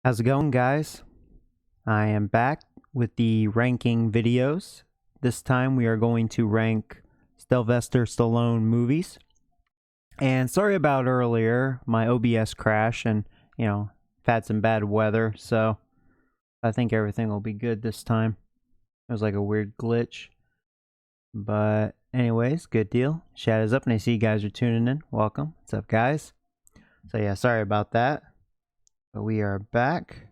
How's it going, guys? I am back with the ranking videos. This time we are going to rank Sylvester Stallone movies. And sorry about earlier, my OBS crashed and, I've had some bad weather, so I think everything will be good this time. It was like a weird glitch. But anyways, good deal. Chat is up and I see you guys are tuning in. Welcome. What's up, guys? So yeah, sorry about that. But we are back.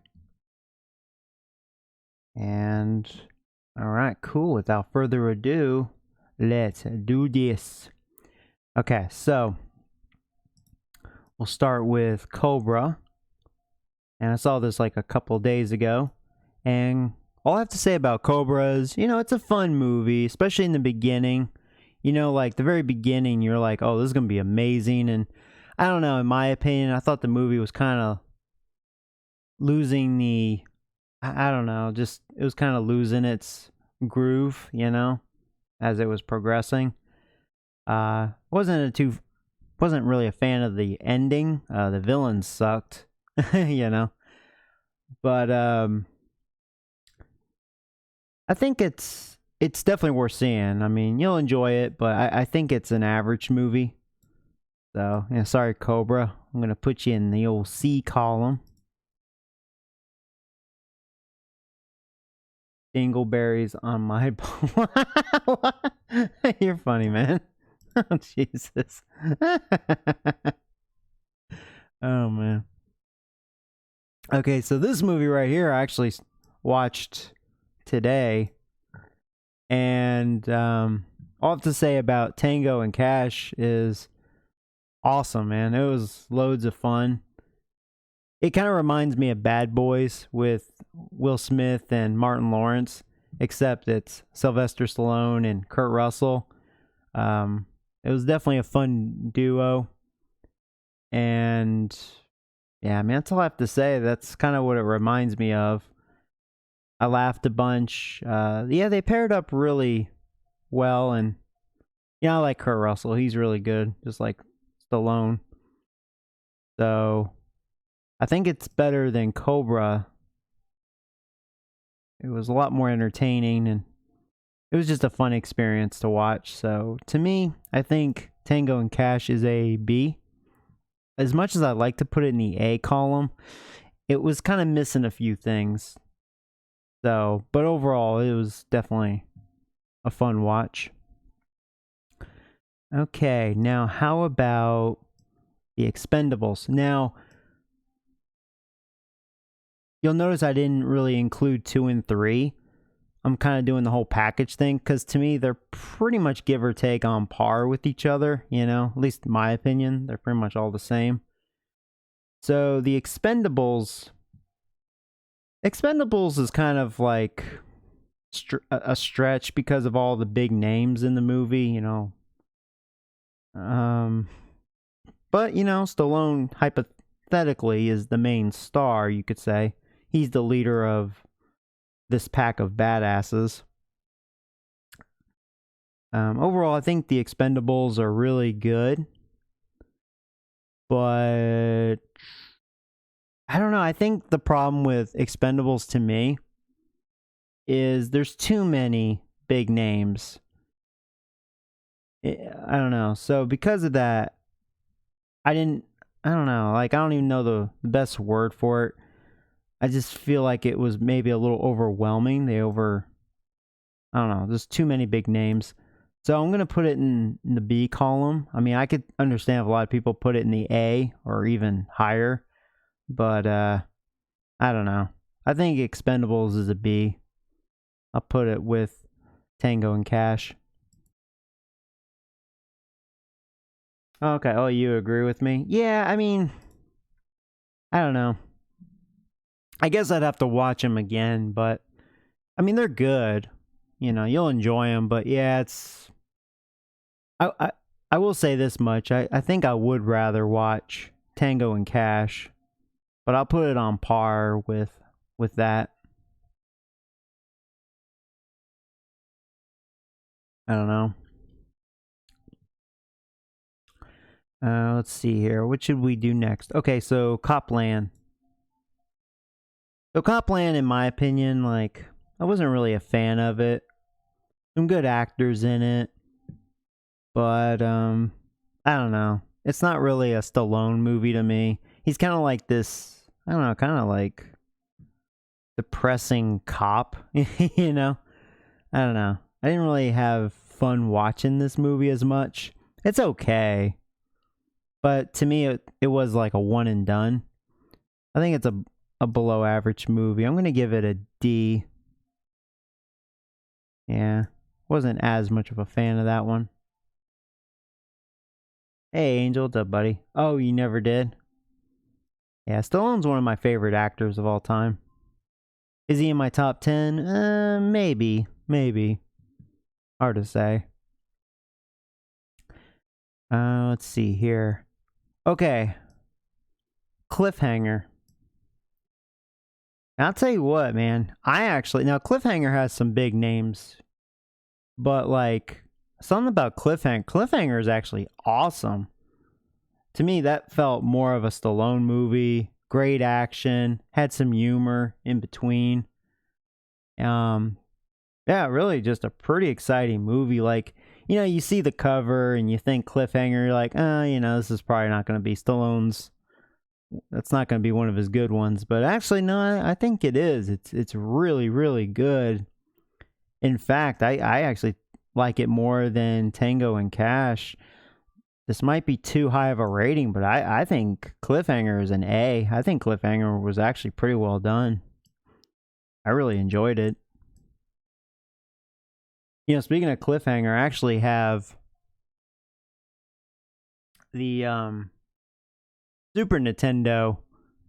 And all right, cool. Without further ado, let's do this. Okay, so we'll start with Cobra. And I saw this like a couple days ago. And all I have to say about Cobra is, it's a fun movie, especially in the beginning. Like the very beginning, you're like, oh, this is going to be amazing. And I don't know, in my opinion, I thought the movie was kind of losing the I don't know, just it was kind of losing its groove, as it was progressing. Wasn't really a fan of the ending. The villains sucked, But I think it's definitely worth seeing. I mean, you'll enjoy it, but I think it's an average movie. So, sorry, Cobra. I'm gonna put you in the old C column. Dingleberries on my You're funny, man. Oh, Jesus. Oh, man. Okay, so this movie right here I actually watched today. And all I have to say about Tango and Cash is awesome, man. It was loads of fun. It kind of reminds me of Bad Boys with Will Smith and Martin Lawrence, except it's Sylvester Stallone and Kurt Russell. It was definitely a fun duo. And yeah, I mean, that's all I have to say. That's kind of what it reminds me of. I laughed a bunch. Yeah, they paired up really well. And I like Kurt Russell. He's really good, just like Stallone. So I think it's better than Cobra. It was a lot more entertaining and it was just a fun experience to watch. So to me, I think Tango and Cash is a B. As much as I like to put it in the A column, it was kind of missing a few things. So, but overall, it was definitely a fun watch. Okay, now how about the Expendables? Now, you'll notice I didn't really include 2 and 3. I'm kind of doing the whole package thing because to me, they're pretty much give or take on par with each other, at least in my opinion. They're pretty much all the same. So the Expendables is kind of like a stretch because of all the big names in the movie, But, Stallone hypothetically is the main star, you could say. He's the leader of this pack of badasses. Overall, I think the Expendables are really good. But I don't know. I think the problem with Expendables to me is there's too many big names. I don't know. So because of that, I don't know. Like, I don't even know the best word for it. I just feel like it was maybe a little overwhelming. I don't know. There's too many big names. So I'm going to put it in the B column. I mean, I could understand if a lot of people put it in the A or even higher. But I don't know. I think Expendables is a B. I'll put it with Tango and Cash. Okay. Oh, you agree with me? Yeah, I mean, I don't know. I guess I'd have to watch them again, but I mean, they're good. You'll enjoy them, but yeah, it's. I will say this much. I think I would rather watch Tango and Cash, but I'll put it on par with that. I don't know. Let's see here. What should we do next? Okay, so Copland. So Copland, in my opinion, like, I wasn't really a fan of it. Some good actors in it, but I don't know. It's not really a Stallone movie to me. He's kind of like this, I don't know, kind of like depressing cop, you know? I don't know. I didn't really have fun watching this movie as much. It's okay, but to me, it was like a one and done. I think it's a below average movie. I'm going to give it a D. Yeah, wasn't as much of a fan of that one. Hey, Angel, what's up, buddy? Oh, you never did? Yeah, Stallone's one of my favorite actors of all time. Is he in my top 10? Maybe. Maybe. Hard to say. Let's see here. Okay. Cliffhanger. I'll tell you what, man. Now Cliffhanger has some big names, but like something about Cliffhanger. Cliffhanger is actually awesome. To me, that felt more of a Stallone movie. Great action, had some humor in between. Yeah, really just a pretty exciting movie. Like, you see the cover and you think Cliffhanger, you're like, this is probably not going to be Stallone's. That's not going to be one of his good ones. But actually, no, I think it is. It's really, really good. In fact, I actually like it more than Tango and Cash. This might be too high of a rating, but I think Cliffhanger is an A. I think Cliffhanger was actually pretty well done. I really enjoyed it. Speaking of Cliffhanger, I actually have the Super Nintendo.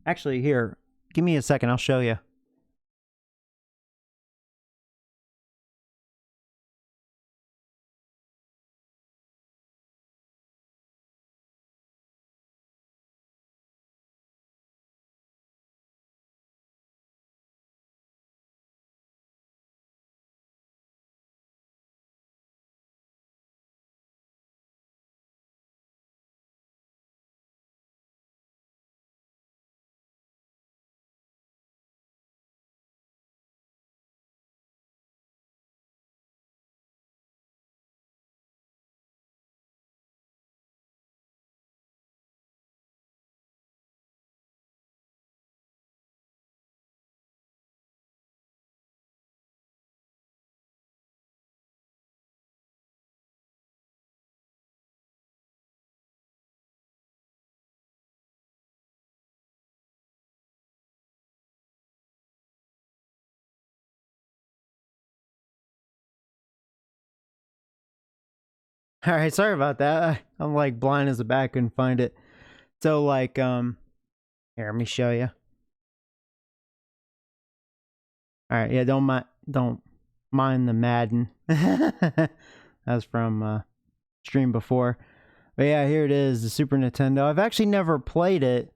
Actually, here, give me a second. I'll show you. All right, sorry about that. I'm like blind as a bat, couldn't find it. So like, here, let me show you. All right, yeah, don't mind the Madden. That's from stream before. But yeah, here it is, the Super Nintendo. I've actually never played it,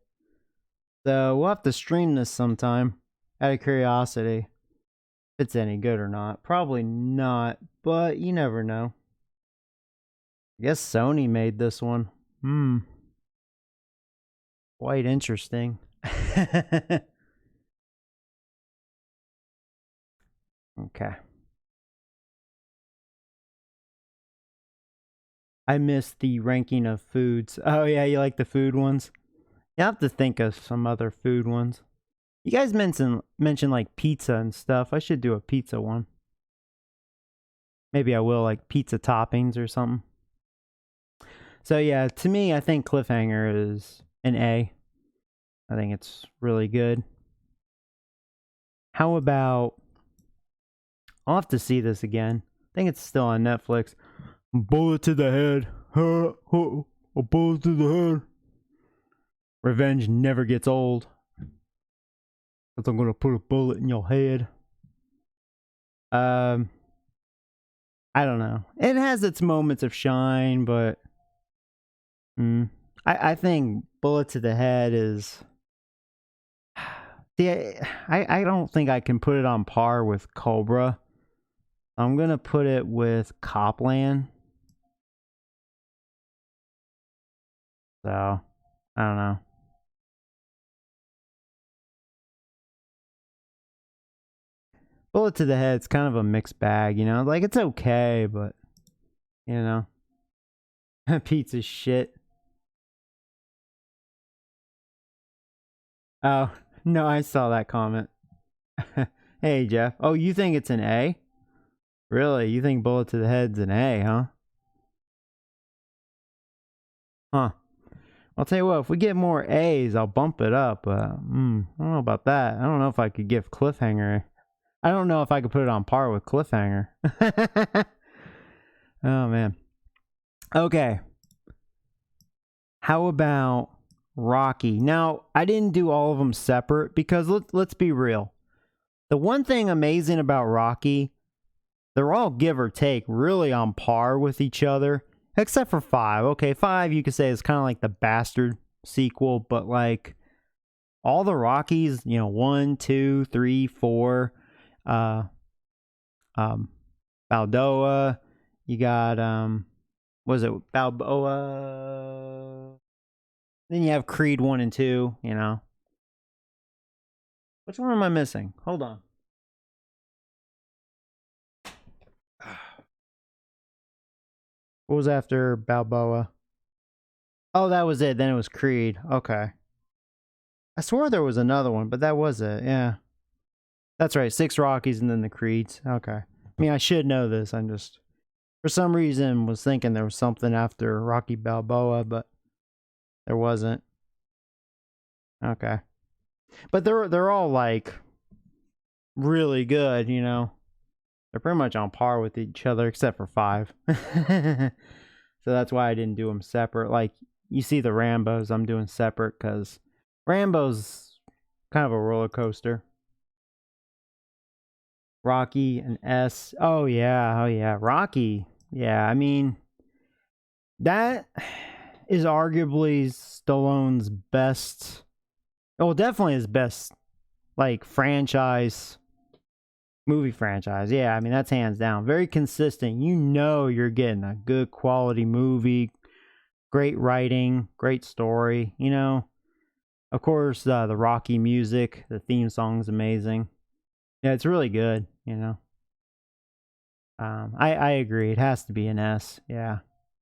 so we'll have to stream this sometime. Out of curiosity, if it's any good or not. Probably not, but you never know. I guess Sony made this one. Quite interesting. Okay. I missed the ranking of foods. Oh yeah, you like the food ones? You have to think of some other food ones. You guys mentioned like pizza and stuff. I should do a pizza one. Maybe I will, like pizza toppings or something. So yeah, to me, I think Cliffhanger is an A. I think it's really good. How about, I'll have to see this again. I think it's still on Netflix. Bullet to the head. A bullet to the head. Revenge never gets old. Because I'm gonna put a bullet in your head. I don't know. It has its moments of shine, but I think bullet to the head is. See, I don't think I can put it on par with Cobra. I'm gonna put it with Copland. So I don't know. Bullet to the Head's kind of a mixed bag, you know? Like, it's okay, but, you know. Pizza shit. Oh, no, I saw that comment. Hey, Jeff. Oh, you think it's an A? Really? You think Bullet to the Head's an A, huh? Huh. I'll tell you what, if we get more A's, I'll bump it up. I don't know about that. I don't know if I could give Cliffhanger. I don't know if I could put it on par with Cliffhanger. Oh, man. Okay. How about Rocky? Now, I didn't do all of them separate because let's be real. The one thing amazing about Rocky, they're all give or take really on par with each other, except for 5. Okay, 5 you could say is kind of like the bastard sequel, but like all the Rockies, you know, 1, 2, 3, 4, Balboa, you got was it Balboa? Then you have Creed 1 and 2, you know. Which one am I missing? Hold on. What was after Balboa? Oh, that was it. Then it was Creed. Okay. I swore there was another one, but that was it. Yeah. That's right. 6 Rockies and then the Creeds. Okay. I mean, I should know this. I'm just, for some reason, was thinking there was something after Rocky Balboa, but there wasn't. Okay. But they're all like really good, you know. They're pretty much on par with each other except for 5. So that's why I didn't do them separate. Like, you see the Rambos, I'm doing separate because Rambo's kind of a roller coaster. Rocky and S. Oh yeah. Rocky. Yeah, I mean, that is arguably Stallone's best. Oh, definitely his best, like, movie franchise. Yeah, I mean, that's hands down. Very consistent. You know you're getting a good quality movie, great writing, great story, you know. Of course, the Rocky music, the theme song's amazing. Yeah, it's really good, you know. I agree. It has to be an S. Yeah.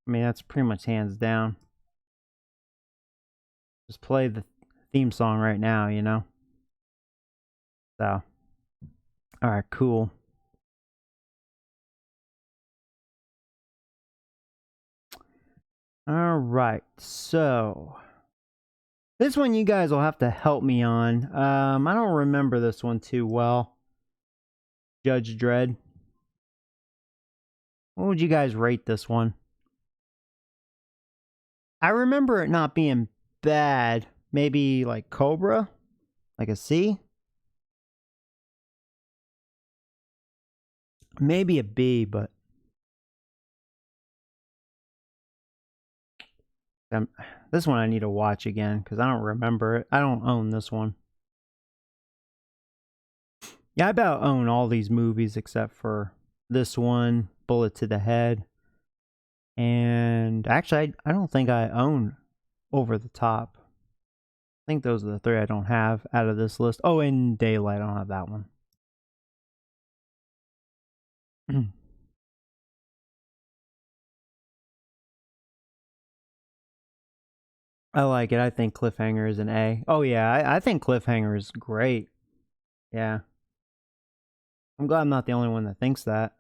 I mean, that's pretty much hands down. Just play the theme song right now, you know. So, all right, cool. All right, so this one you guys will have to help me on. I don't remember this one too well. Judge Dredd. What would you guys rate this one? I remember it not being bad. Maybe like Cobra? Like a C? Maybe a B, but this one I need to watch again because I don't remember it. I don't own this one. Yeah, I about own all these movies except for this one, Bullet to the Head. And actually, I don't think I own Over the Top. I think those are the 3 I don't have out of this list. Oh, and Daylight, I don't have that one. I like it. I think Cliffhanger is an A. Oh, yeah, I think Cliffhanger is great. Yeah. I'm glad I'm not the only one that thinks that.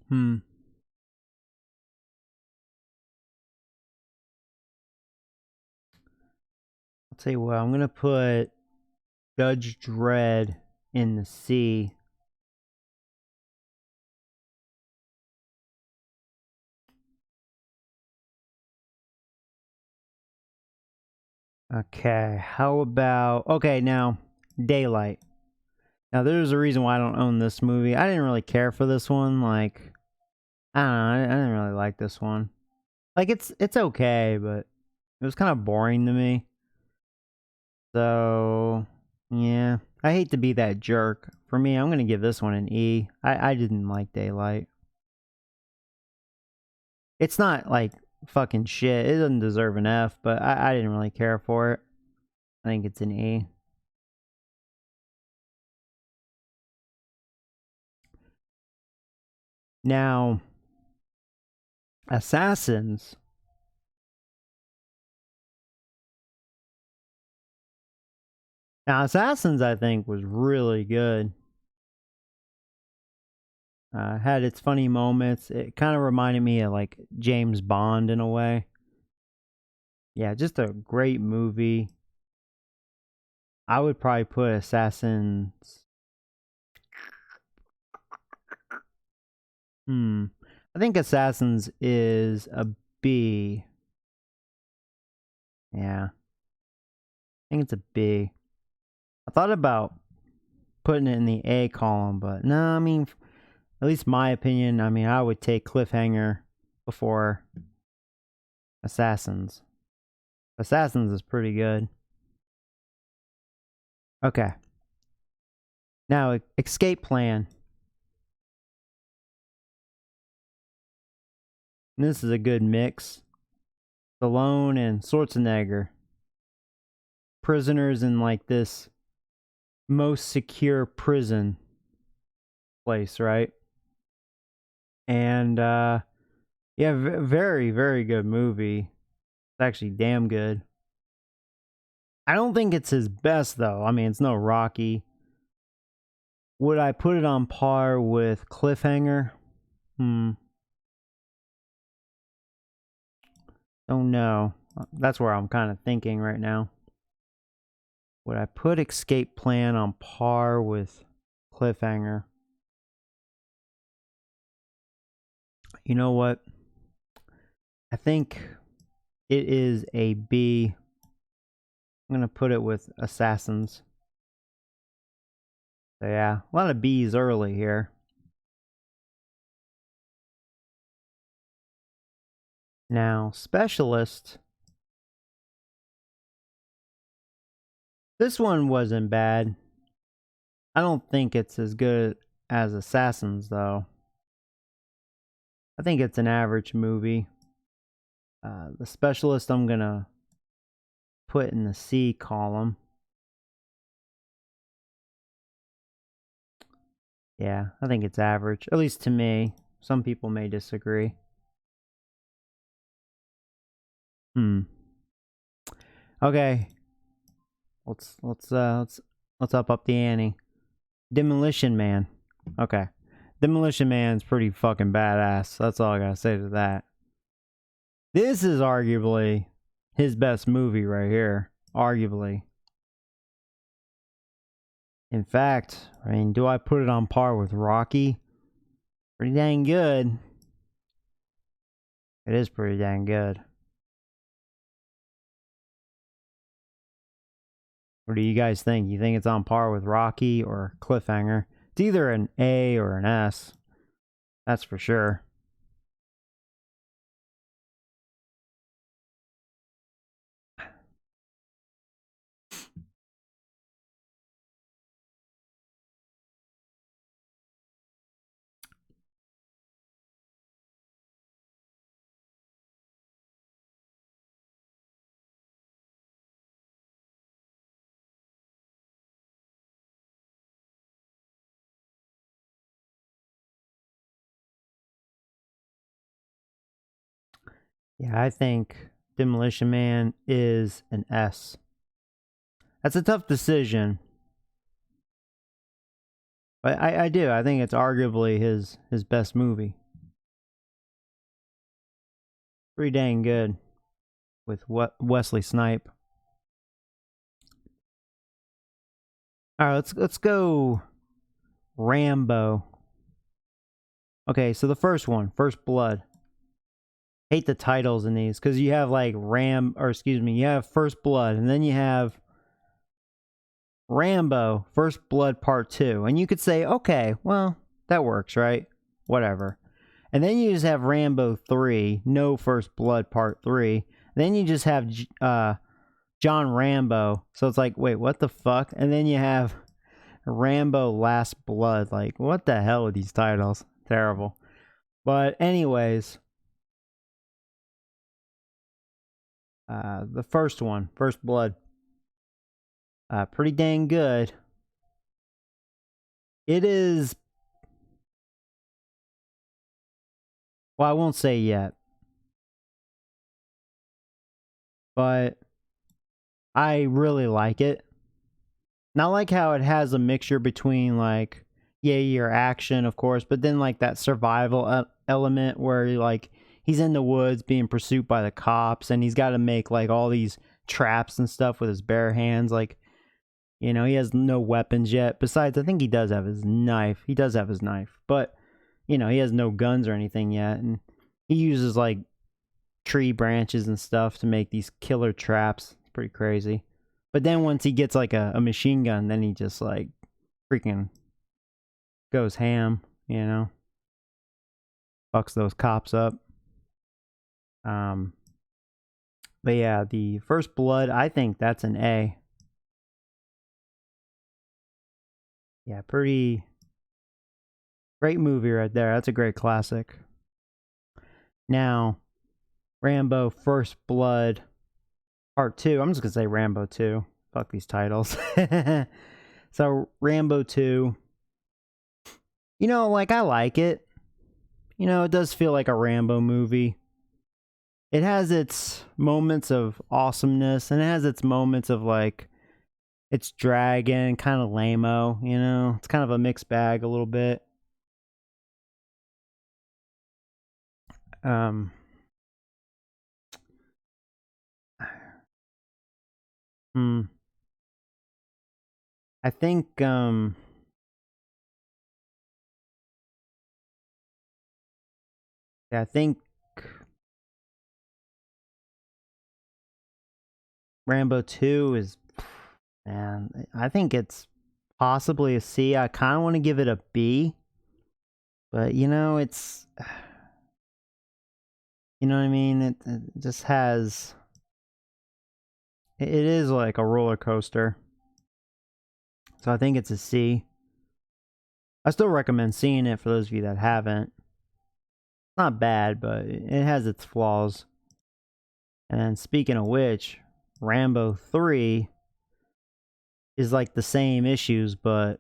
I'll tell you what, I'm going to put Judge Dredd in the C. Okay, how about... Okay, now, Daylight. Now, there's a reason why I don't own this movie. I didn't really care for this one. Like, I don't know, I didn't really like this one. Like, it's okay, but it was kind of boring to me. So, yeah. I hate to be that jerk. For me, I'm gonna give this one an E. I didn't like Daylight. It's not like fucking shit. It doesn't deserve an F, but I didn't really care for it. I think it's an E. Now, Assassins. Now, Assassins, I think, was really good. Had its funny moments. It kind of reminded me of like James Bond in a way. Yeah, just a great movie. I would probably put Assassins. I think Assassins is a B. Yeah. I think it's a B. I thought about putting it in the A column, but no, I mean, at least my opinion, I mean, I would take Cliffhanger before Assassins. Assassins is pretty good. Okay. Now, Escape Plan. And this is a good mix. Stallone and Schwarzenegger. Prisoners in like this most secure prison place, right? And yeah, very, very good movie. It's actually damn good. I don't think it's his best though. I mean, it's no Rocky. Would I put it on par with Cliffhanger? Don't know. That's where I'm kind of thinking right now. Would I put Escape Plan on par with Cliffhanger? You know what? I think it is a B. I'm going to put it with Assassins. So yeah, a lot of B's early here. Now, Specialist. This one wasn't bad. I don't think it's as good as Assassins, though. I think it's an average movie. The Specialist I'm going to put in the C column. Yeah, I think it's average, at least to me. Some people may disagree. Okay. Let's up the ante. Demolition Man. Okay. Demolition Man's pretty fucking badass. That's all I gotta say to that. This is arguably his best movie right here. Arguably. In fact, I mean, do I put it on par with Rocky? Pretty dang good. It is pretty dang good. What do you guys think? You think it's on par with Rocky or Cliffhanger? It's either an A or an S. That's for sure. Yeah, I think Demolition Man is an S. That's a tough decision. But I do. I think it's arguably his best movie. Pretty dang good with Wesley Snipe. All right, let's go Rambo. Okay, so the first one, First Blood. Hate the titles in these because you have like you have First Blood, and then you have Rambo, First Blood Part 2. And you could say, okay, well, that works, right? Whatever. And then you just have Rambo 3, no First Blood Part 3. And then you just have John Rambo. So it's like, wait, what the fuck? And then you have Rambo Last Blood. Like, what the hell with these titles? Terrible. But anyways, the first one, First Blood, pretty dang good. It is, well, I won't say yet, but I really like it. Not like how it has a mixture between, like, yeah, your action, of course, but then like that survival element where like he's in the woods being pursued by the cops, and he's got to make like all these traps and stuff with his bare hands. Like, you know, he has no weapons yet. Besides, I think he does have his knife. He does have his knife, but you know, he has no guns or anything yet, and he uses like tree branches and stuff to make these killer traps. It's pretty crazy. But then once he gets like a machine gun, then he just like freaking goes ham, you know? Fucks those cops up. But yeah, the First Blood, I think that's an A. Yeah, pretty great movie right there. That's a great classic. Now, Rambo First Blood Part 2. I'm just gonna say Rambo 2. Fuck these titles. So, Rambo 2. You know, like, I like it. You know, it does feel like a Rambo movie. It has its moments of awesomeness, and it has its moments of, like, it's dragging, kind of lame-o, you know? It's kind of a mixed bag a little bit. I think, yeah, I think Rambo 2 is, man, I think it's possibly a C. I kind of want to give it a B, but you know, it's, you know what I mean? It just has, it is like a roller coaster. So I think it's a C. I still recommend seeing it for those of you that haven't. It's not bad, but it has its flaws. And speaking of which, Rambo 3 is like the same issues, but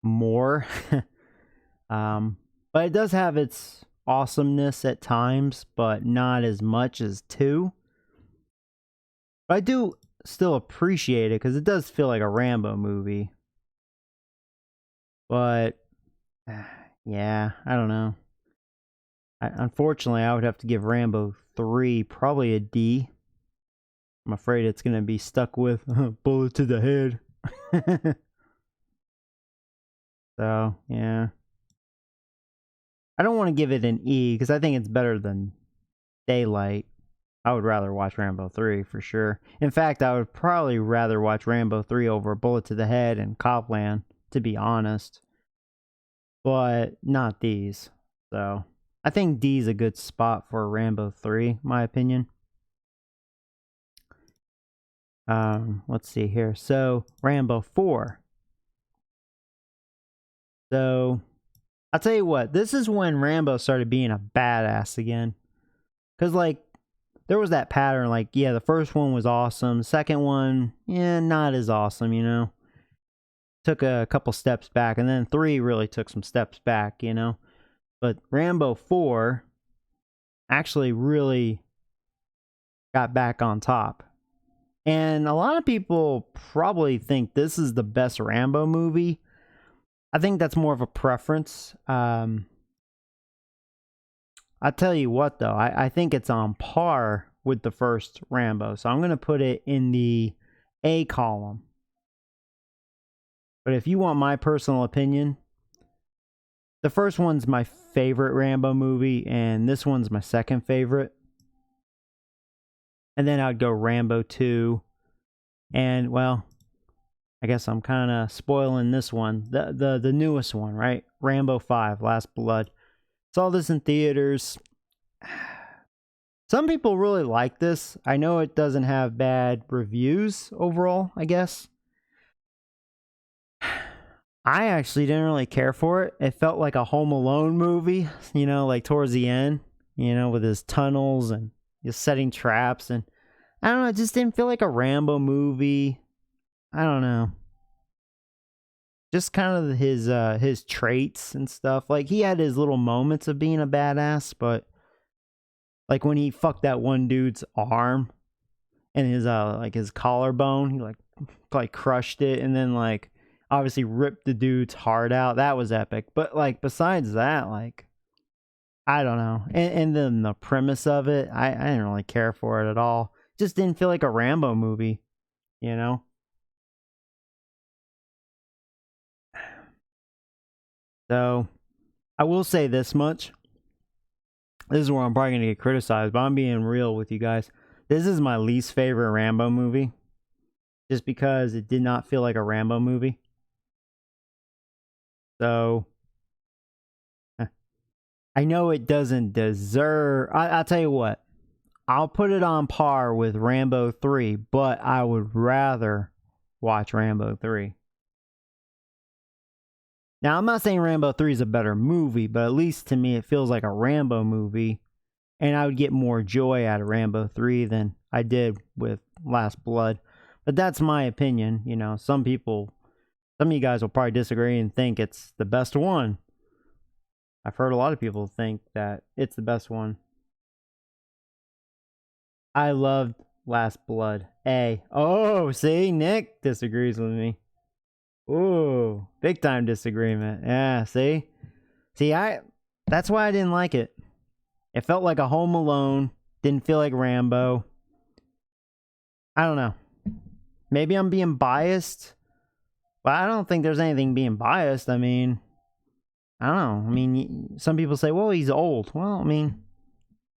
more. But it does have its awesomeness at times, but not as much as 2. But I do still appreciate it because it does feel like a Rambo movie. But yeah, I don't know. Unfortunately, I would have to give Rambo 3 probably a D. I'm afraid it's going to be stuck with bullet to the head. So, yeah. I don't want to give it an E because I think it's better than Daylight. I would rather watch Rambo 3 for sure. In fact, I would probably rather watch Rambo 3 over Bullet to the Head and Copland, to be honest. But not these. So, I think D is a good spot for Rambo 3, in my opinion. Let's see here. So, Rambo 4. So, I'll tell you what, this is when Rambo started being a badass again. Because, like, there was that pattern, like, yeah, the first one was awesome. The second one, yeah, not as awesome, you know. Took a couple steps back, and then 3 really took some steps back, you know. But Rambo 4 actually really got back on top. And a lot of people probably think this is the best Rambo movie. I think that's more of a preference. I tell you what, though, I think it's on par with the first Rambo. So I'm going to put it in the A column. But if you want my personal opinion, the first one's my favorite Rambo movie, and this one's my second favorite. And then I'd go Rambo 2. And, well, I guess I'm kind of spoiling this one. The newest one, right? Rambo 5, Last Blood. Saw this in theaters. Some people really like this. I know it doesn't have bad reviews overall, I guess. I actually didn't really care for it. It felt like a Home Alone movie, you know, like towards the end, you know, with his tunnels and just setting traps. And I don't know, it just didn't feel like a Rambo movie. I don't know. Just kind of his traits and stuff. Like he had his little moments of being a badass, but like when he fucked that one dude's arm and his like his collarbone, he like crushed it and then like obviously ripped the dude's heart out. That was epic. But like besides that, like I don't know. And then the premise of it, I didn't really care for it at all. Just didn't feel like a Rambo movie, you know? So I will say this much. This is where I'm probably going to get criticized, but I'm being real with you guys. This is my least favorite Rambo movie. Just because it did not feel like a Rambo movie. So I know it doesn't deserve... I'll tell you what. I'll put it on par with Rambo 3, but I would rather watch Rambo 3. Now, I'm not saying Rambo 3 is a better movie, but at least to me it feels like a Rambo movie. And I would get more joy out of Rambo 3 than I did with Last Blood. But that's my opinion. You know, some of you guys will probably disagree and think it's the best one. I've heard a lot of people think that it's the best one. I loved Last Blood. Oh, see, Nick disagrees with me. Ooh, big time disagreement. Yeah, see? That's why I didn't like it. It felt like a Home Alone. Didn't feel like Rambo. I don't know. Maybe I'm being biased. But I don't think there's anything being biased. I mean, I don't know. I mean, some people say, well, he's old. Well, I mean,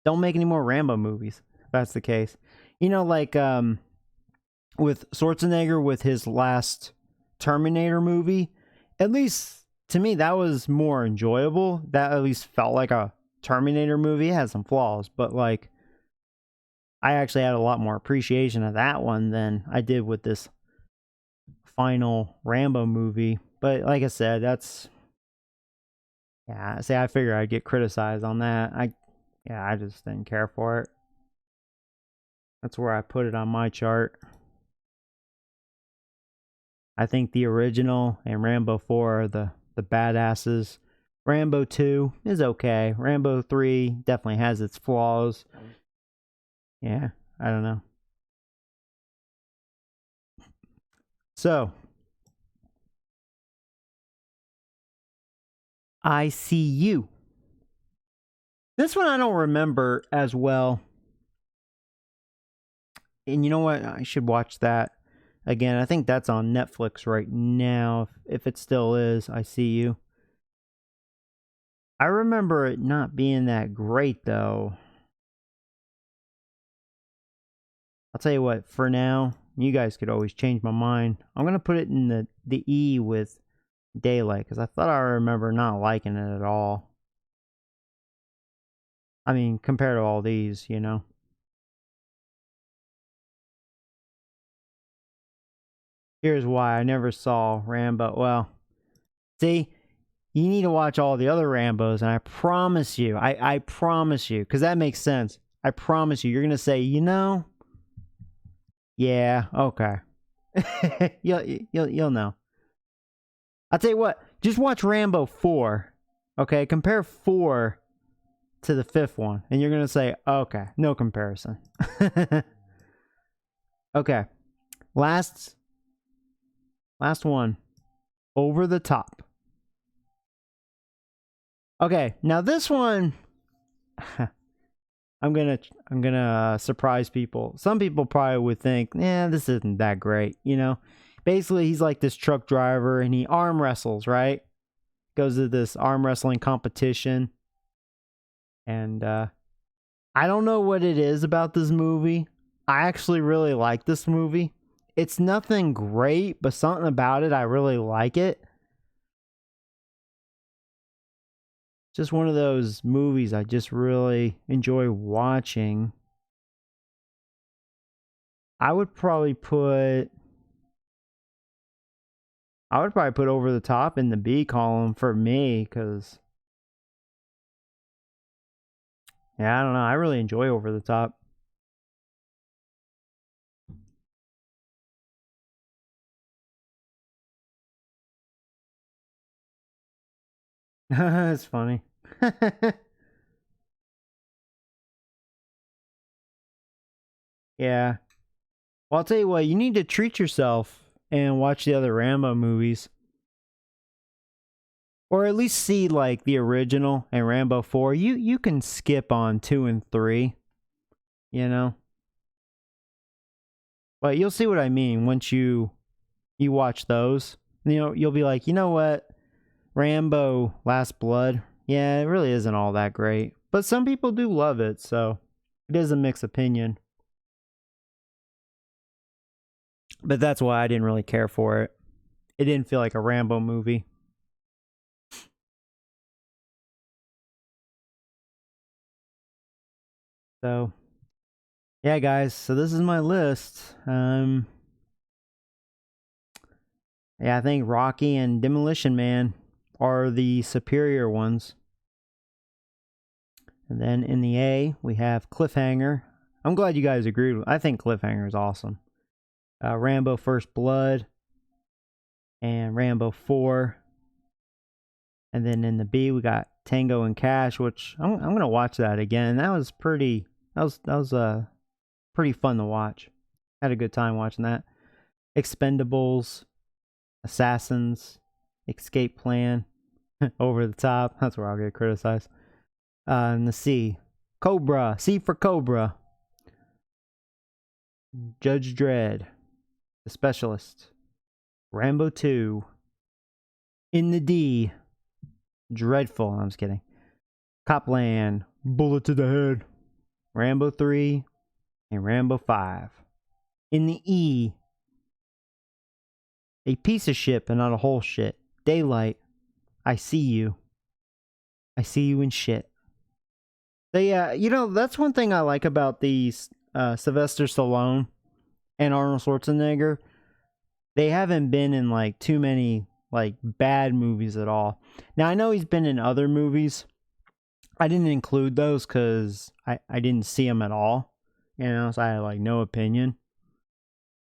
don't make any more Rambo movies. If that's the case. You know, like with Schwarzenegger with his last Terminator movie, at least to me, that was more enjoyable. That at least felt like a Terminator movie. It had some flaws, but like I actually had a lot more appreciation of that one than I did with this final Rambo movie. But like I said, that's I figure I'd get criticized on that. I just didn't care for it. That's where I put it on my chart. I think the original and Rambo 4 are the badasses. Rambo 2 is okay. Rambo 3 definitely has its flaws. Yeah, I don't know. So, I See You. This one I don't remember as well. And you know what? I should watch that again. I think that's on Netflix right now. If it still is, I See You. I remember it not being that great, though. I'll tell you what, for now, you guys could always change my mind. I'm going to put it in the E with Daylight, because I thought I remember not liking it at all. I mean, compared to all these, you know. Here's why I never saw Rambo. Well, see, you need to watch all the other Rambos, and I promise you, I promise you, because that makes sense. I promise you, you're going to say, you know, yeah, okay. you'll know. I'll tell you what, just watch Rambo 4, okay? Compare 4 to the 5th one, and you're going to say, okay, no comparison. Okay, last one, Over the Top. Okay, now this one, I'm gonna surprise people. Some people probably would think, this isn't that great, you know? Basically, he's like this truck driver, and he arm wrestles, right? Goes to this arm wrestling competition. And I don't know what it is about this movie. I actually really like this movie. It's nothing great, but something about it, I really like it. Just one of those movies I just really enjoy watching. I would probably put I would probably put Over the Top in the B column for me, because yeah, I don't know. I really enjoy Over the Top. It's funny. Yeah. Well, I'll tell you what, you need to treat yourself and watch the other Rambo movies. Or at least see like the original and Rambo 4. You can skip on 2 and 3, you know. But you'll see what I mean once you watch those. You know, you'll be like, "You know what? Rambo Last Blood, yeah, it really isn't all that great." But some people do love it, so it is a mixed opinion. But that's why I didn't really care for it. It didn't feel like a Rambo movie. So, yeah, guys. So this is my list. Yeah, I think Rocky and Demolition Man are the superior ones. And then in the A, we have Cliffhanger. I'm glad you guys agreed. I think Cliffhanger is awesome. Rambo First Blood and Rambo 4. And then in the B, we got Tango and Cash, which I'm gonna watch that again. That was pretty pretty fun to watch. Had a good time watching that. Expendables, Assassins, Escape Plan, Over the Top. That's where I'll get criticized. And the C, Cobra. C for Cobra. Judge Dredd, The Specialist, Rambo 2. In the D, Dreadful. I'm just kidding. Copland, Bullet to the Head, Rambo 3, and Rambo 5. In the E, a piece of shit but not a whole shit. Daylight, I see you. I see you in shit. They, you know, that's one thing I like about these Sylvester Stallone and Arnold Schwarzenegger. They haven't been in like too many like bad movies at all. Now I know he's been in other movies. I didn't include those because I didn't see him at all. You know, so I had like no opinion.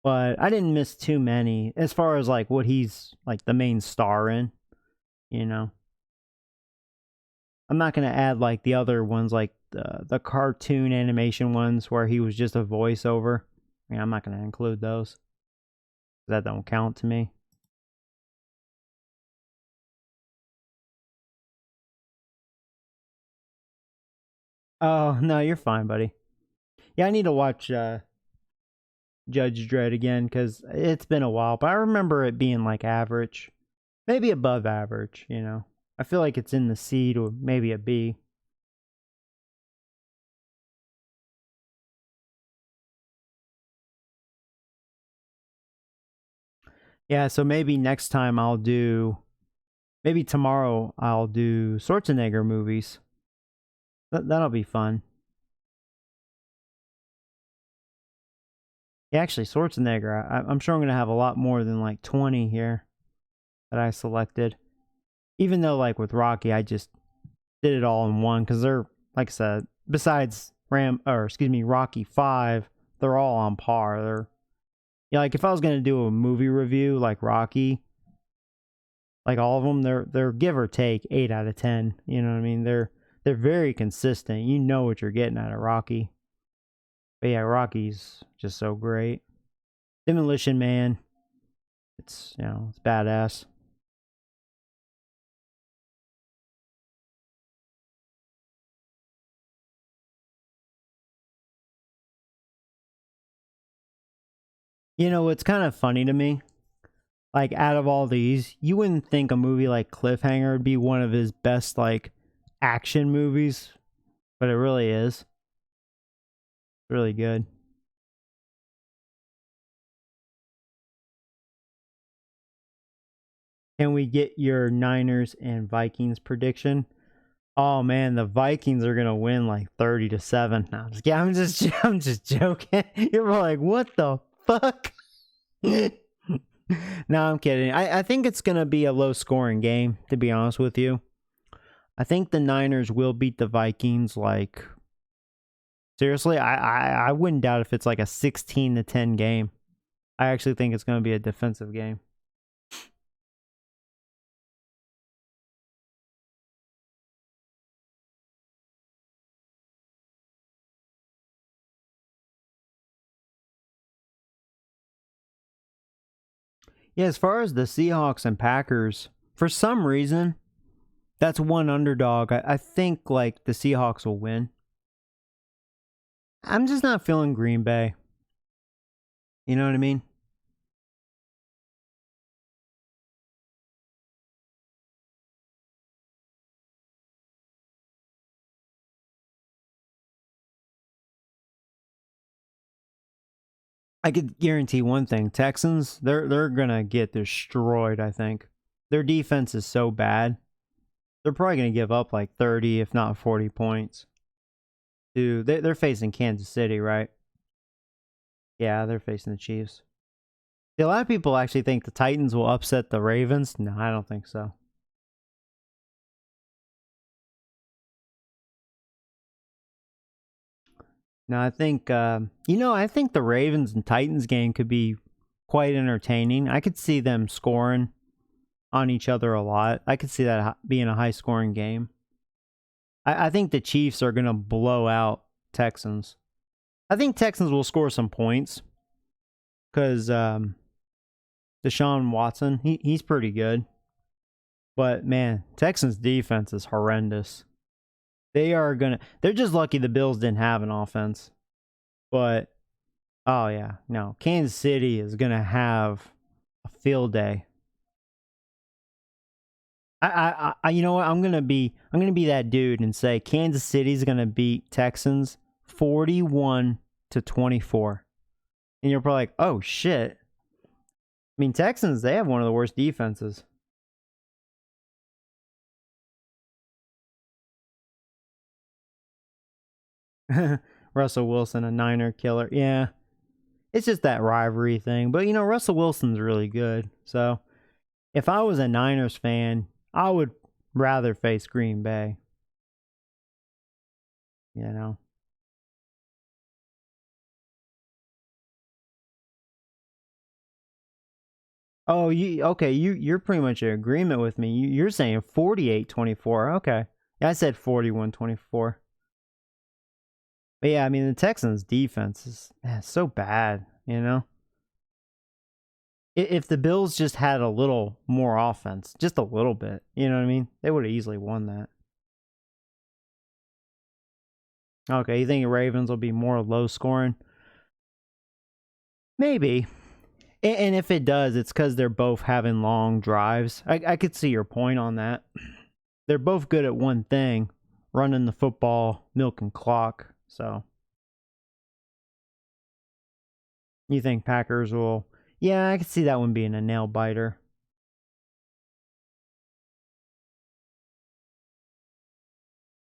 But I didn't miss too many as far as like what he's like the main star in. You know, I'm not gonna add like the other ones, like the cartoon animation ones where he was just a voiceover. Yeah, I'm not gonna include those. That don't count to me. Oh no, you're fine, buddy. Yeah, I need to watch Judge Dredd again because it's been a while, but I remember it being like average, maybe above average. You know, I feel like it's in the C to maybe a B. Yeah, so maybe next time I'll do, maybe tomorrow I'll do Schwarzenegger movies. That'll be fun. Yeah, actually, Schwarzenegger, I'm sure I'm going to have a lot more than like 20 here that I selected. Even though, like with Rocky, I just did it all in one because they're, like I said, besides Rocky 5, they're all on par. They're, yeah, like if I was going to do a movie review like Rocky, like all of them, they're give or take 8 out of 10. You know what I mean? They're very consistent. You know what you're getting out of Rocky. But yeah, Rocky's just so great. Demolition Man, it's, you know, it's badass. You know, it's kind of funny to me. Like out of all these, you wouldn't think a movie like Cliffhanger would be one of his best like action movies, but it really is. It's really good. Can we get your Niners and Vikings prediction? Oh man, the Vikings are gonna win like 30-7. No, I'm just joking. You're like, what the fuck? No, I'm kidding. I think it's going to be a low scoring game, to be honest with you. I think the Niners will beat the Vikings. Like, seriously, I wouldn't doubt if it's like a 16-10 game. I actually think it's going to be a defensive game. Yeah, as far as the Seahawks and Packers, for some reason, that's one underdog. I think like the Seahawks will win. I'm just not feeling Green Bay. You know what I mean? I could guarantee one thing: Texans, they're gonna get destroyed. I think their defense is so bad. They're probably gonna give up like 30, if not 40 points. Dude, they're facing Kansas City, right? Yeah, they're facing the Chiefs. See, a lot of people actually think the Titans will upset the Ravens. No, I don't think so. No, I think I think the Ravens and Titans game could be quite entertaining. I could see them scoring on each other a lot. I could see that being a high scoring game. I think the Chiefs are gonna blow out Texans. I think Texans will score some points because Deshaun Watson, he's pretty good. But man, Texans defense is horrendous. They're just lucky the Bills didn't have an offense. But oh yeah, no. Kansas City is gonna have a field day. You know what? I'm gonna be that dude and say Kansas City's gonna beat Texans 41-24. And you're probably like, oh shit. I mean, Texans, they have one of the worst defenses. Russell Wilson, a Niner killer. Yeah. It's just that rivalry thing. But Russell Wilson's really good. So if I was a Niners fan, I would rather face Green Bay. You know. Oh, you're pretty much in agreement with me. You're saying 48-24. Okay. Yeah, I said 41-24. But yeah, I mean the Texans defense is so bad. If the Bills just had a little more offense, just a little bit, you know what I mean? They would have easily won that. Okay, you think the Ravens will be more low scoring? Maybe. And if it does, it's because they're both having long drives. I could see your point on that. They're both good at one thing, running the football, milking clock. So you think Packers will? Yeah, I could see that one being a nail biter.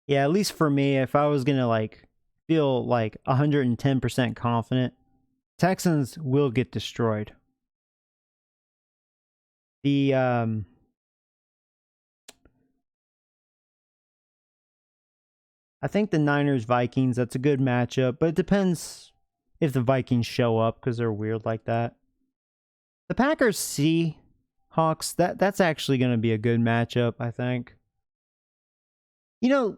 Yeah, at least for me, if I was gonna feel like 110% confident, Texans will get destroyed. The I think the Niners Vikings, that's a good matchup, but it depends if the Vikings show up because they're weird like that. The Packers Seahawks, that's actually going to be a good matchup, I think.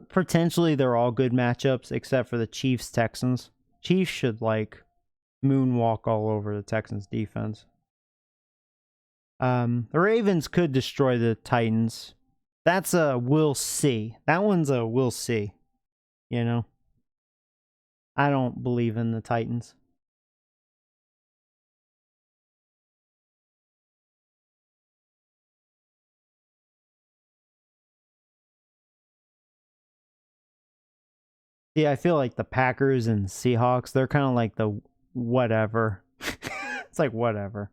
Potentially they're all good matchups except for the Chiefs Texans. Chiefs should moonwalk all over the Texans defense. The Ravens could destroy the Titans. That's a we'll see. That one's a we'll see. I don't believe in the Titans. Yeah, I feel like the Packers and Seahawks, they're kind of like the whatever. It's like whatever.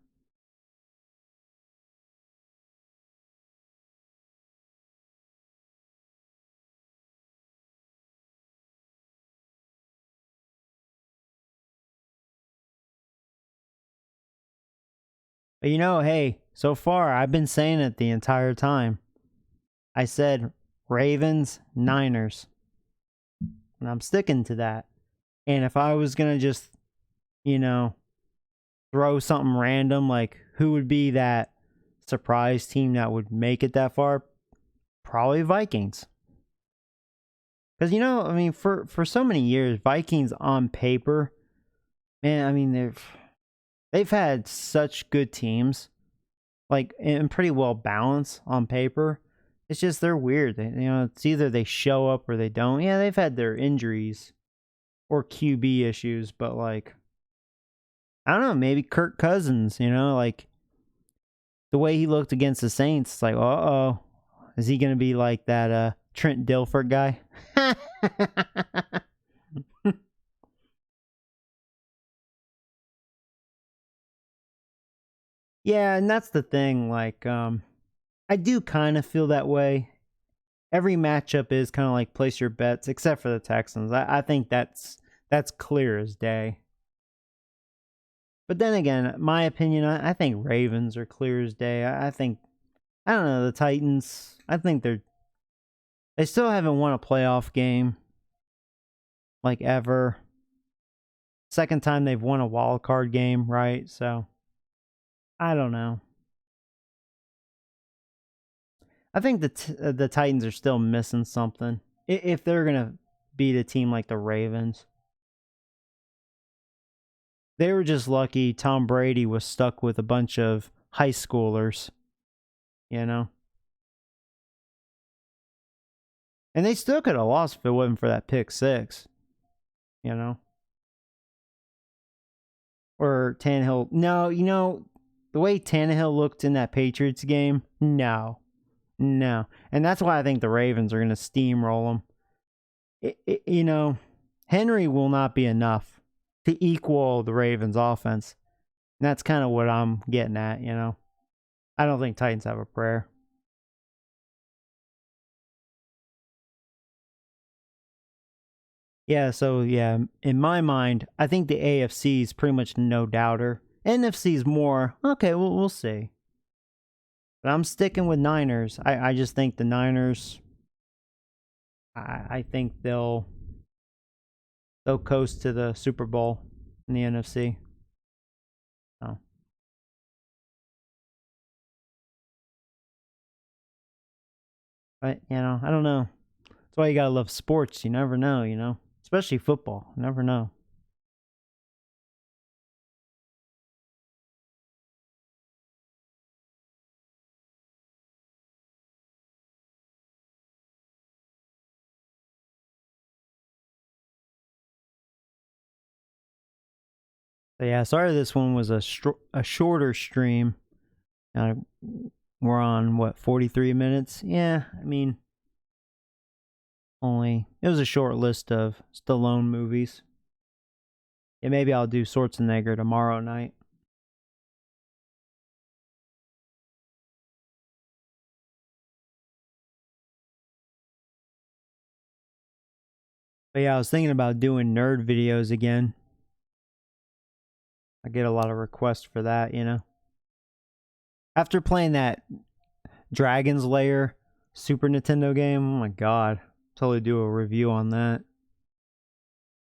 But hey, so far I've been saying it the entire time. I said Ravens, Niners. And I'm sticking to that. And if I was going to just, you know, throw something random, like who would be that surprise team that would make it that far? Probably Vikings. Because, I mean, for so many years, Vikings on paper, man, I mean, they've had such good teams, like, and pretty well balanced on paper. It's just they're weird. It's either they show up or they don't. Yeah, they've had their injuries or QB issues, but like, I don't know, maybe Kirk Cousins, like the way he looked against the Saints, it's like, uh-oh, is he going to be like that Trent Dilfer guy? Yeah, and that's the thing, like, I do kind of feel that way. Every matchup is kind of like place your bets, except for the Texans. I think that's clear as day. But then again, my opinion, I think Ravens are clear as day. I think, I don't know, the Titans, I think they still haven't won a playoff game, like, ever. Second time they've won a wild card game, right? So, I don't know. I think the Titans are still missing something if they're gonna beat a team like the Ravens. They were just lucky Tom Brady was stuck with a bunch of high schoolers, you know? And they still could have lost if it wasn't for that pick six, you know? Or Tannehill. No, the way Tannehill looked in that Patriots game, no. No. And that's why I think the Ravens are going to steamroll them. Henry will not be enough to equal the Ravens offense. And that's kind of what I'm getting at, I don't think Titans have a prayer. Yeah, so yeah, in my mind, I think the AFC is pretty much no doubter. NFC is more, okay, we'll see. But I'm sticking with Niners. I just think the Niners, I think they'll coast to the Super Bowl in the NFC. Oh. But, I don't know. That's why you gotta love sports. You never know. Especially football. You never know. But yeah, sorry this one was a shorter stream. We're on, what, 43 minutes? Yeah, I mean, it was a short list of Stallone movies. Yeah, maybe I'll do Schwarzenegger tomorrow night. But yeah, I was thinking about doing nerd videos again. I get a lot of requests for that. After playing that Dragon's Lair Super Nintendo game, oh my god. Totally do a review on that.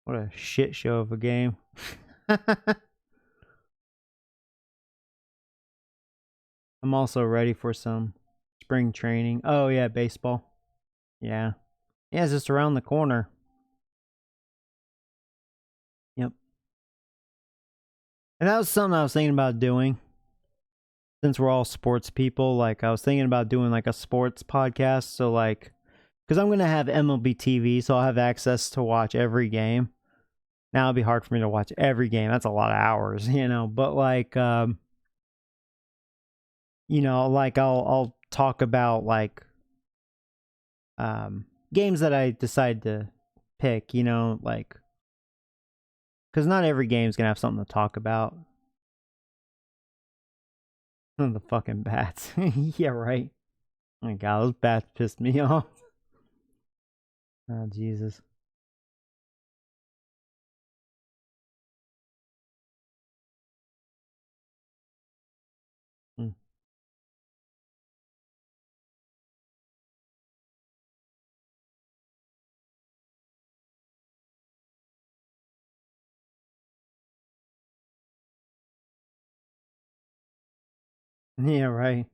What a shit show of a game. I'm also ready for some spring training. Oh yeah, baseball. Yeah. Yeah, it's just around the corner. Yep. And that was something I was thinking about doing. Since we're all sports people, like I was thinking about doing like a sports podcast. So like, because I'm gonna have MLB TV, so I'll have access to watch every game. Now it'll be hard for me to watch every game. That's a lot of hours, But like, like I'll talk about like games that I decide to pick. Like, because not every game's gonna have something to talk about. The fucking bats. Yeah, right. Oh my god, those bats pissed me off. Oh Jesus. Yeah, right.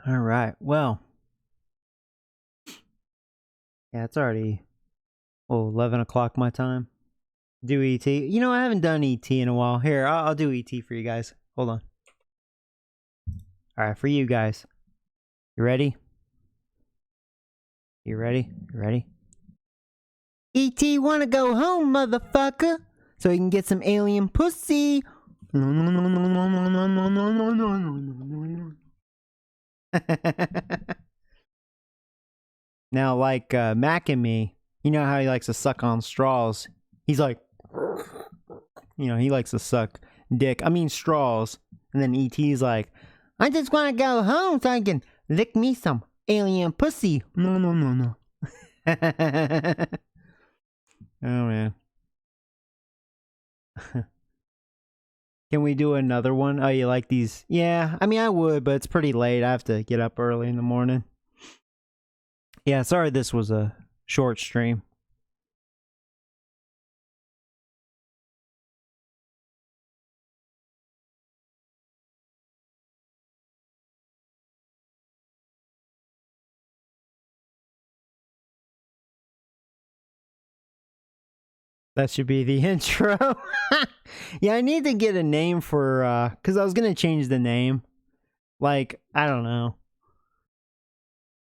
All right. Well, yeah, it's already 11 o'clock my time. Do ET. You know, I haven't done ET in a while. Here, I'll do ET for you guys. Hold on. All right, for you guys. You ready? You ready? You ready? ET wanna go home, motherfucker, so he can get some alien pussy. Now, like Mac and me, you know how he likes to suck on straws? He's like, you know, he likes to suck dick. I mean straws. And then ET's like, I just want to go home so I can lick me some alien pussy. No, no, no, no. Oh, man. Can we do another one? Oh, you like these? Yeah, I mean, I would, but it's pretty late. I have to get up early in the morning. Yeah, sorry this was a short stream. That should be the intro. Yeah, I need to get a name for, because I was going to change the name. Like, I don't know.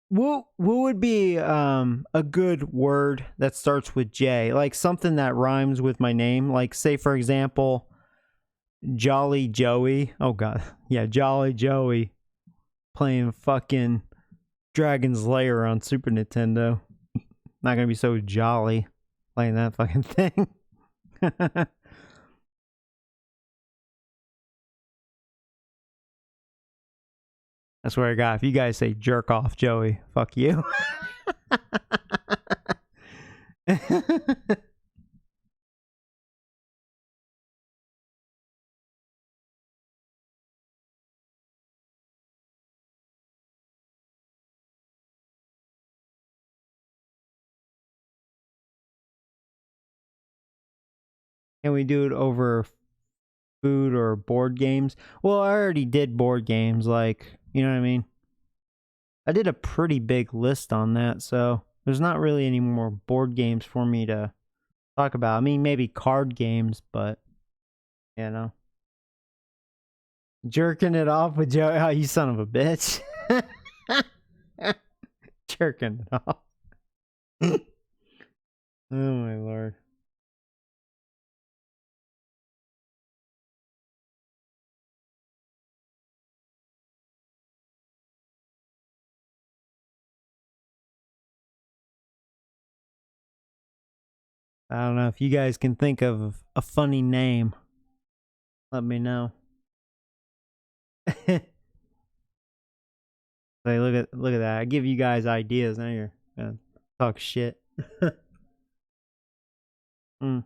What would be a good word that starts with J? Like something that rhymes with my name. Like, say, for example, Jolly Joey. Oh, God. Yeah, Jolly Joey playing fucking Dragon's Lair on Super Nintendo. Not going to be so jolly playing that fucking thing. I swear to God, if you guys say jerk off Joey, fuck you. Can we do it over food or board games? Well, I already did board games, like, you know what I mean? I did a pretty big list on that, so there's not really any more board games for me to talk about. I mean, maybe card games, but, you know. Jerking it off with Joey. Oh, you son of a bitch. Jerking it off. Oh, my Lord. I don't know if you guys can think of a funny name. Let me know. Like, look at that. I give you guys ideas. Now you're gonna talk shit. Mm.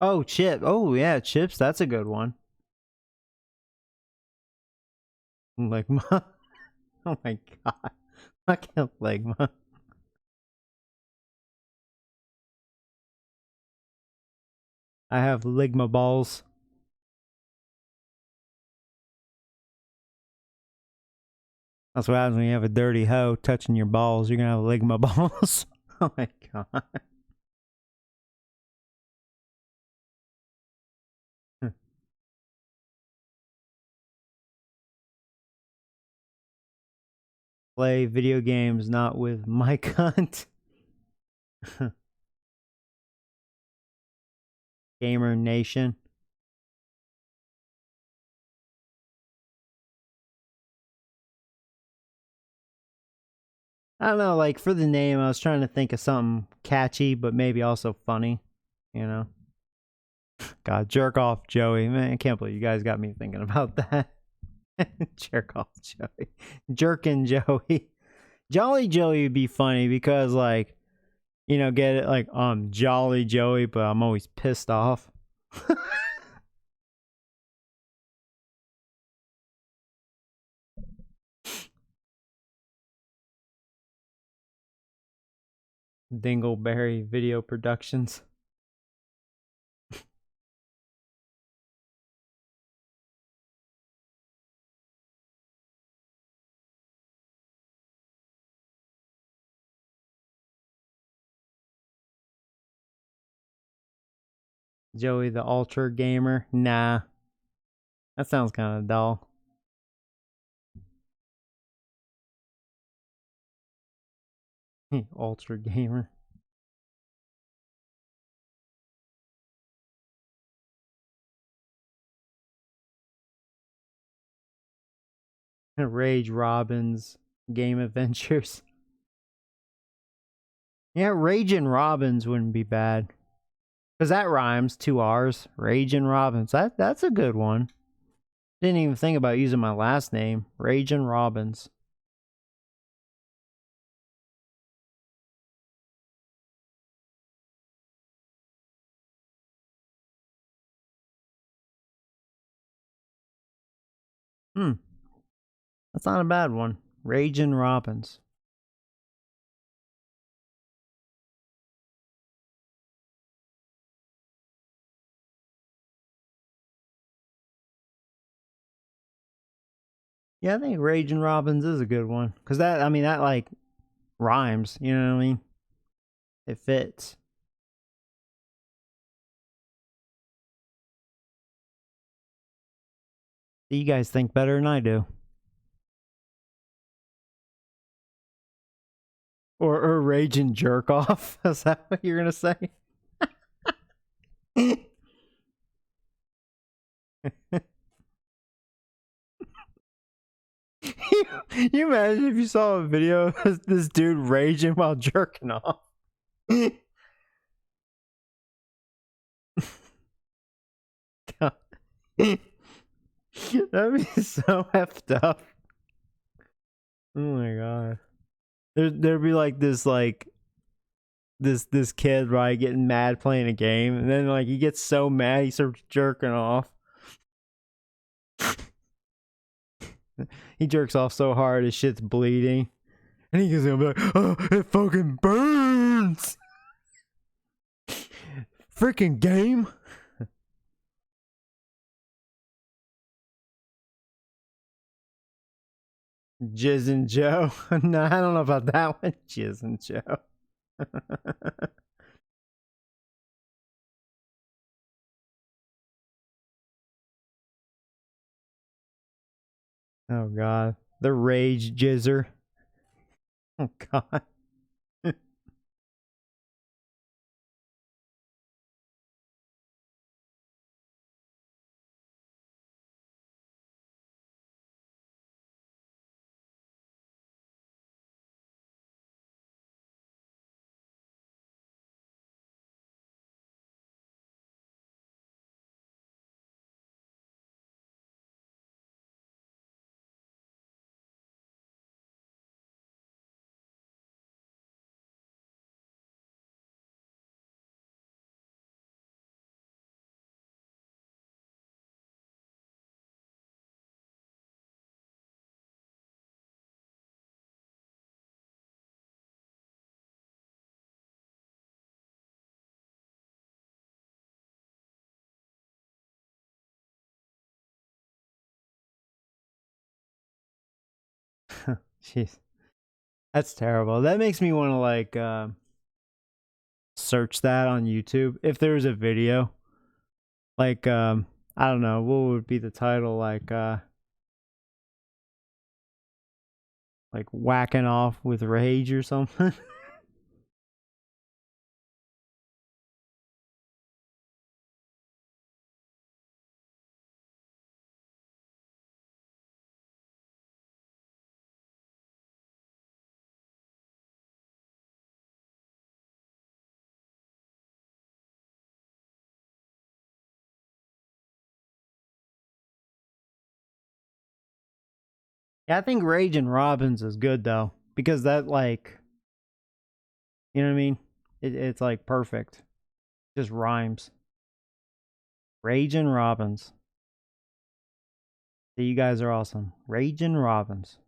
Oh, chip. Oh, yeah, chips. That's a good one. Ligma. Oh my God. I can't Ligma. I have Ligma balls. That's what happens when you have a dirty hoe touching your balls. You're gonna have Ligma balls. Oh my God. Play video games not with my cunt. Gamer Nation. I don't know, like for the name, I was trying to think of something catchy, but maybe also funny, you know? God, jerk off Joey. Man, I can't believe you guys got me thinking about that. Jerk off Joey. Jerkin Joey. Jolly Joey would be funny because, like, you know, get it? Like, I'm Jolly Joey, but I'm always pissed off. Dingleberry Video Productions. Joey the Ultra Gamer. Nah. That sounds kind of dull. Ultra Gamer. Rage Robbins Game Adventures. Yeah, Rage and Robbins wouldn't be bad. Because that rhymes, 2 R's. Rage and Robbins. That's a good one. Didn't even think about using my last name. Rage and Robbins. That's not a bad one. Rage and Robbins. Yeah, I think Rage and Robbins is a good one. Because that, I mean, that, like, rhymes. You know what I mean? It fits. You guys think better than I do. Or Rage and Jerk Off. Is that what you're going to say? you imagine if you saw a video of this dude raging while jerking off? That'd be so effed up. Oh my god. There'd be like this this kid, right, getting mad playing a game, and then like he gets so mad he starts jerking off. He jerks off so hard his shit's bleeding. And he goes like, oh, it fucking burns. Freaking game. Jizz and Joe. No, I don't know about that one. Jizz and Joe. Oh god. The Rage Jizzer. Oh god. Jeez. That's terrible. That makes me want to like search that on YouTube. If there was a video, like I don't know, what would be the title? Like whacking off with rage or something. Yeah, I think Raging Robbins is good though, because that like, you know what I mean? It's like perfect. Just rhymes. Raging Robbins. So you guys are awesome. Raging Robbins.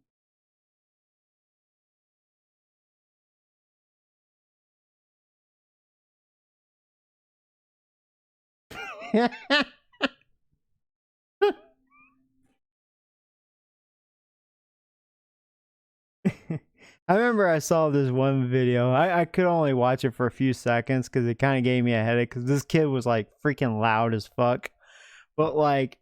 I remember I saw this one video. I could only watch it for a few seconds because it kind of gave me a headache because this kid was like freaking loud as fuck. But like,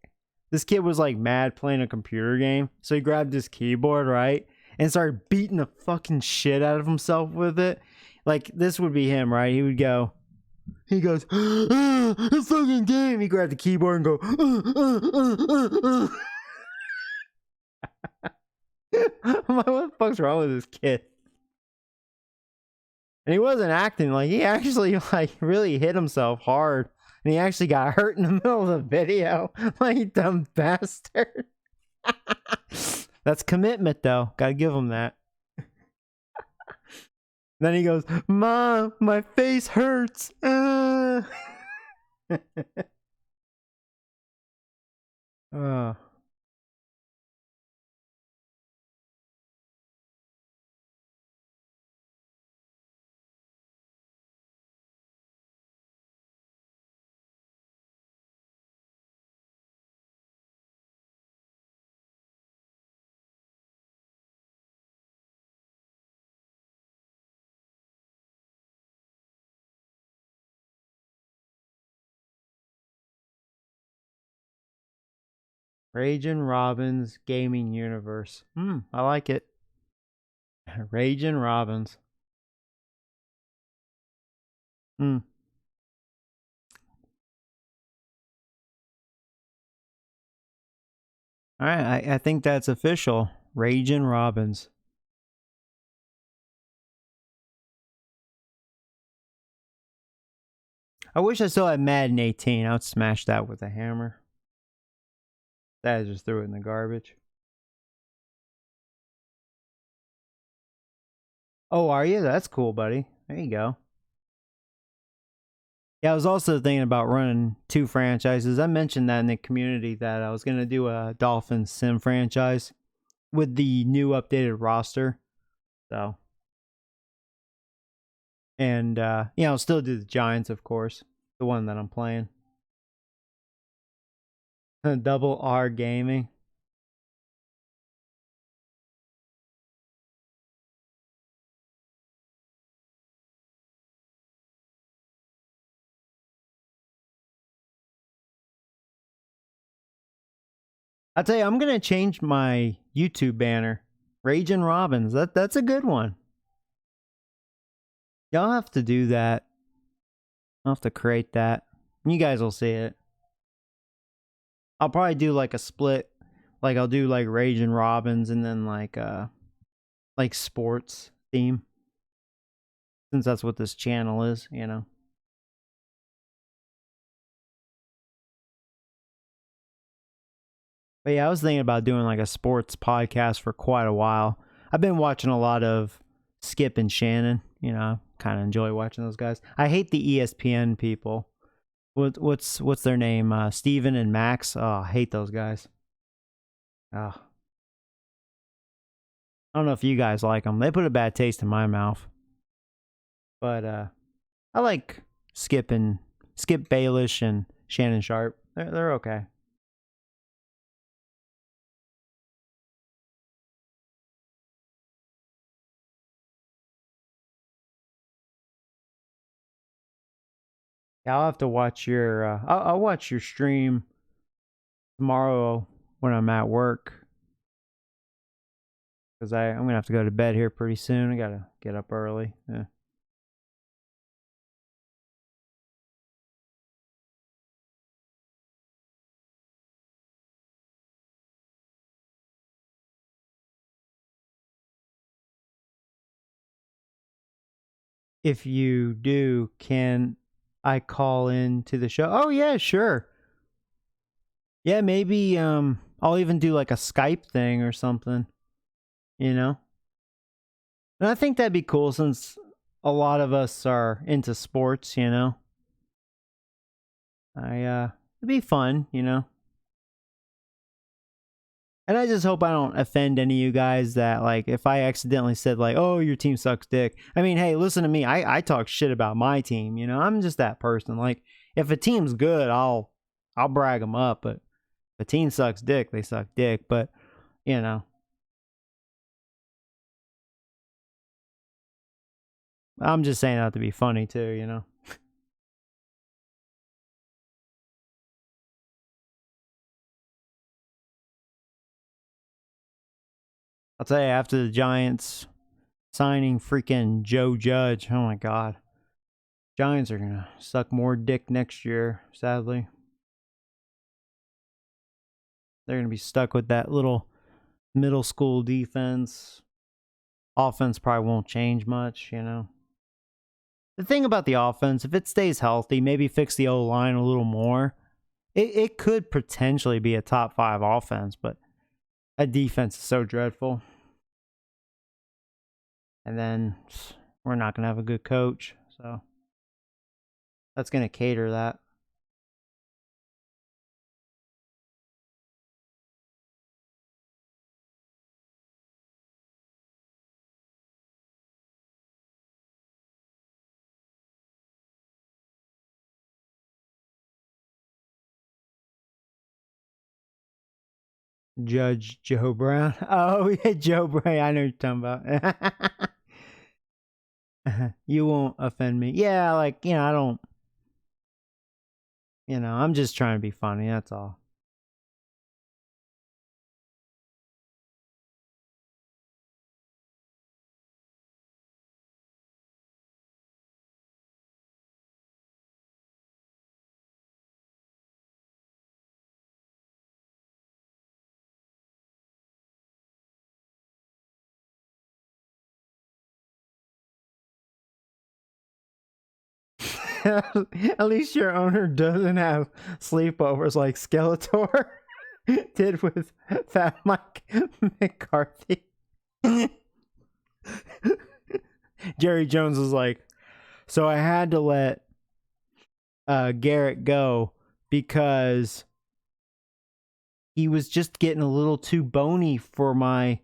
this kid was like mad playing a computer game. So he grabbed his keyboard, right? And started beating the fucking shit out of himself with it. Like, this would be him, right? He goes, this fucking game. He grabbed the keyboard and go, what the fuck's wrong with this kid? And he wasn't acting, like he actually like really hit himself hard. And he actually got hurt in the middle of the video. Like, dumb bastard. That's commitment though. Gotta give him that. Then he goes, Mom, my face hurts. Raging Robbins Gaming Universe. I like it. Raging Robbins. Alright, I think that's official. Raging Robbins. I wish I still had Madden 18. I would smash that with a hammer. That just threw it in the garbage. Oh, are you? That's cool, buddy. There you go. Yeah, I was also thinking about running 2 franchises. I mentioned that in the community that I was going to do a Dolphins Sim franchise with the new updated roster. So. And, I'll still do the Giants, of course. The one that I'm playing. Double R Gaming. I'll tell you, I'm gonna change my YouTube banner. Raging Robbins. That's a good one. Y'all have to do that. I'll have to create that. You guys will see it. I'll probably do like a split. Like I'll do like Raging Robbins and then like sports theme. Since that's what this channel is, you know. But yeah, I was thinking about doing like a sports podcast for quite a while. I've been watching a lot of Skip and Shannon, you know, kind of enjoy watching those guys. I hate the ESPN people. What's their name? Steven and Max. Oh, I hate those guys. Oh. I don't know if you guys like them. They put a bad taste in my mouth. But I like Skip Baelish and Shannon Sharp. They're okay. Yeah, I'll have to watch your. I'll watch your stream tomorrow when I'm at work. Because I'm gonna have to go to bed here pretty soon. I gotta get up early. Yeah. If you do, can I call in to the show? Oh yeah, sure. Yeah, maybe I'll even do like a Skype thing or something. you know? And I think that'd be cool since a lot of us are into sports, you know? It'd be fun, you know? And I just hope I don't offend any of you guys that, like, if I accidentally said, like, oh, your team sucks dick. I mean, hey, listen to me. I talk shit about my team, you know? I'm just that person. Like, if a team's good, I'll brag them up. But if a team sucks dick, they suck dick. But, you know, I'm just saying that to be funny, too, you know? I'll tell you, after the Giants signing freaking Joe Judge, oh my God. Giants are going to suck more dick next year, sadly. They're going to be stuck with that little middle school defense. Offense probably won't change much, you know. The thing about the offense, if it stays healthy, maybe fix the O-line a little more, it could potentially be a top 5 offense, but a defense is so dreadful. And then we're not going to have a good coach, so that's going to cater that. Judge Joe Brown. Oh, yeah, Joe Brown. I know what you're talking about. You won't offend me. Yeah, like, you know, I don't, you know, I'm just trying to be funny. That's all. At least your owner doesn't have sleepovers like Skeletor did with Fat Mike McCarthy. Jerry Jones was like, so I had to let Garrett go because he was just getting a little too bony for my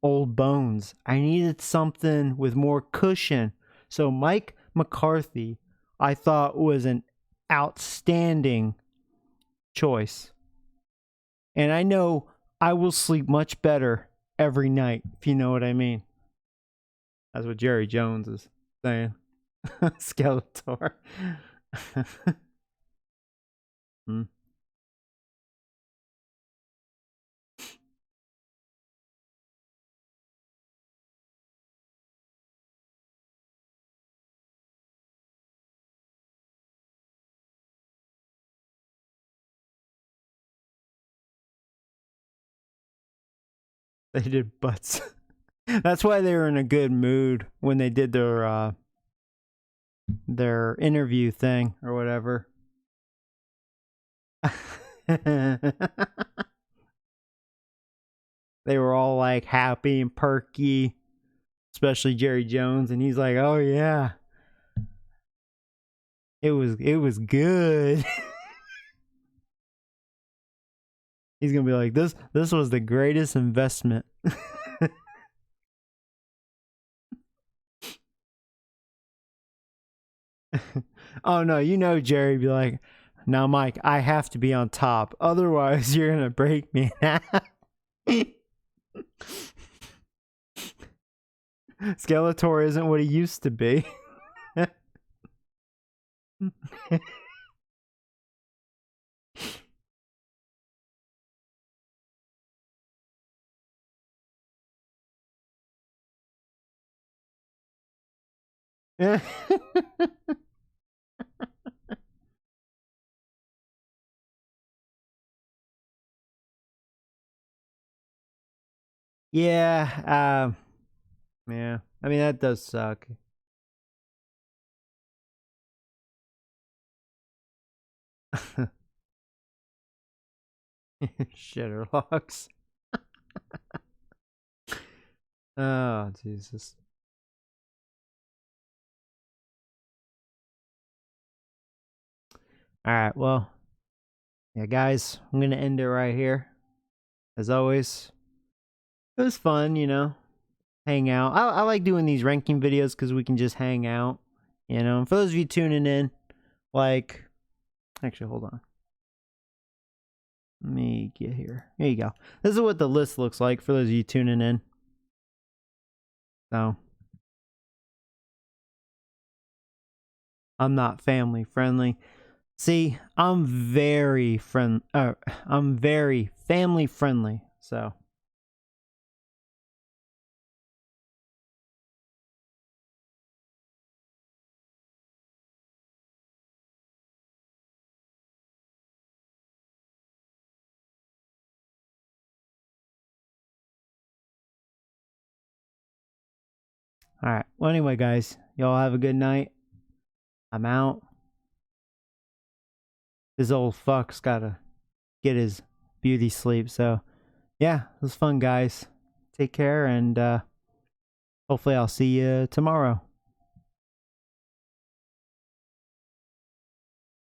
old bones. I needed something with more cushion. So Mike McCarthy, I thought, was an outstanding choice. And I know I will sleep much better every night, if you know what I mean. That's what Jerry Jones is saying. Skeletor. Hmm. They did butts. That's why they were in a good mood when they did their interview thing or whatever. They were all like happy and perky, especially Jerry Jones, and he's like, "Oh yeah, it was good." He's gonna be like, "This was the greatest investment." Oh no, you know Jerry be like, "Now Mike, I have to be on top, otherwise you're gonna break me in half." Skeletor isn't what he used to be. Yeah, yeah. I mean that does suck. Shitterlocks. Oh, Jesus. Alright, well, yeah, guys, I'm gonna end it right here. As always, it was fun, you know, hang out. I like doing these ranking videos because we can just hang out, you know. And for those of you tuning in, like, actually, hold on. Let me get here. Here you go. This is what the list looks like for those of you tuning in. So, I'm not family friendly. See, I'm very I'm very family friendly. So, all right. Well, anyway, guys, y'all have a good night. I'm out. This old fuck's gotta get his beauty sleep. So, yeah, it was fun, guys. Take care, and hopefully I'll see you tomorrow.